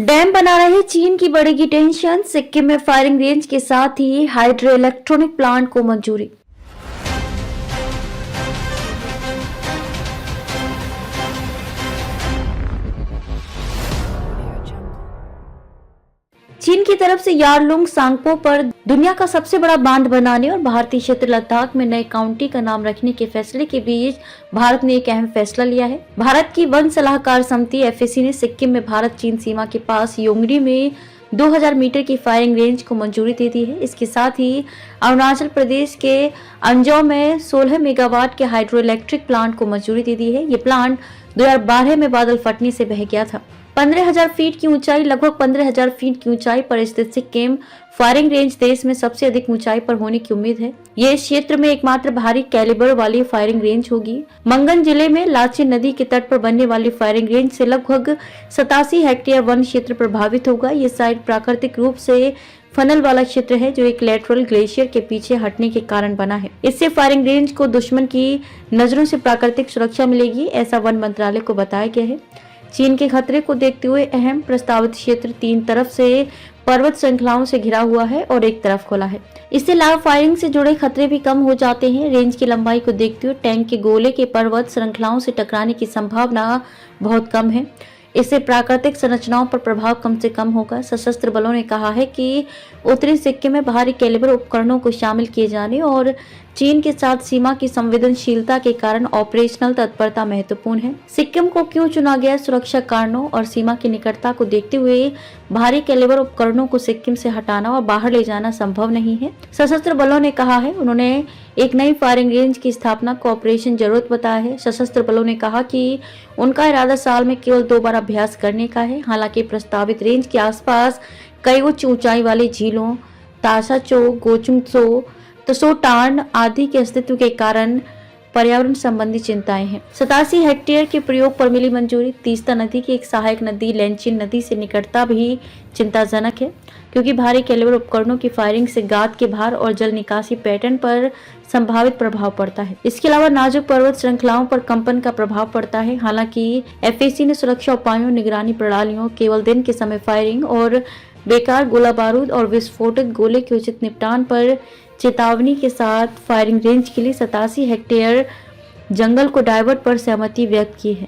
Dam बना रहे चीन की बढ़ेगी टेंशन, सिक्किम में फायरिंग रेंज के साथ ही हाइड्रो इलेक्ट्रॉनिक प्लांट को मंजूरी। चीन की तरफ से यारलुंग सांगपो पर दुनिया का सबसे बड़ा बांध बनाने और भारतीय क्षेत्र लद्दाख में नए काउंटी का नाम रखने के फैसले के बीच भारत ने एक अहम फैसला लिया है। भारत की वन सलाहकार समिति FAC ने सिक्किम में भारत चीन सीमा के पास योंगरी में 2000 मीटर की फायरिंग रेंज को मंजूरी दे दी है। इसके साथ ही अरुणाचल प्रदेश के अंजौ में 16 मेगावाट के हाइड्रो इलेक्ट्रिक प्लांट को मंजूरी दे दी है। ये प्लांट 2012 में बादल फटने से बह गया था। 15,000 फीट की ऊंचाई, लगभग 15,000 फीट की ऊंचाई पर स्थित सिक्किम फायरिंग रेंज देश में सबसे अधिक ऊंचाई पर होने की उम्मीद है। ये इस क्षेत्र में एकमात्र भारी कैलिबर वाली फायरिंग रेंज होगी। मंगन जिले में लाचेन नदी के तट पर बनने वाली फायरिंग रेंज से लगभग 87 हेक्टेयर वन क्षेत्र प्रभावित होगा। ये साइट प्राकृतिक रूप से फनल वाला क्षेत्र है जो एक लेटरल ग्लेशियर के पीछे हटने के कारण बना है। इससे फायरिंग रेंज को दुश्मन की नजरों से प्राकृतिक सुरक्षा मिलेगी, ऐसा वन मंत्रालय को बताया गया है। चीन के खतरे को देखते हुए अहम प्रस्तावित क्षेत्र 3 तरफ से पर्वत श्रृंखलाओं से घिरा हुआ है और एक तरफ खुला है। इससे लाइव फायरिंग से जुड़े खतरे भी कम हो जाते हैं। रेंज की लंबाई को देखते हुए टैंक के गोले के पर्वत श्रृंखलाओं से टकराने की संभावना बहुत कम है। इससे प्राकृतिक संरचनाओं पर प्रभाव कम से कम होगा। सशस्त्र बलों ने कहा है कि उत्तरी सिक्किम में भारी कैलिबर उपकरणों को शामिल किए जाने और चीन के साथ सीमा की संवेदनशीलता के कारण ऑपरेशनल तत्परता महत्वपूर्ण है। सिक्किम को क्यों चुना गया? सुरक्षा कारणों और सीमा की निकटता को देखते हुए भारी कैलिबर उपकरणों को सिक्किम से हटाना और बाहर ले जाना संभव नहीं है, सशस्त्र बलों ने कहा है। उन्होंने एक नई फायरिंग रेंज की स्थापना को ऑपरेशन जरूरत बताया है। सशस्त्र बलों ने कहा कि उनका इरादा साल में केवल 2 बार अभ्यास करने का है। हालांकि प्रस्तावित रेंज के आसपास कई उच्च ऊंचाई वाली झीलों, ताशाचो, गोचुंगसो, तसोटार्न आदि के अस्तित्व के कारण पर्यावरण संबंधी चिंताएं हैं। 87 हेक्टेयर के प्रयोग पर मिली मंजूरी। तीस्ता नदी की एक सहायक नदी लेंचिन नदी से निकटता भी चिंताजनक है, क्योंकि भारी कैलिबर उपकरणों की फायरिंग से गाद के भार और जल निकासी पैटर्न पर संभावित प्रभाव पड़ता है। इसके अलावा नाजुक पर्वत श्रृंखलाओं पर कंपन का प्रभाव पड़ता है। हालांकि FAC ने सुरक्षा उपायों, निगरानी प्रणालियों, केवल दिन के समय फायरिंग और बेकार गोला बारूद और विस्फोटक गोले के उचित निपटान पर चेतावनी के साथ फायरिंग रेंज के लिए 87 हेक्टेयर जंगल को डाइवर्ट पर सहमति व्यक्त की है।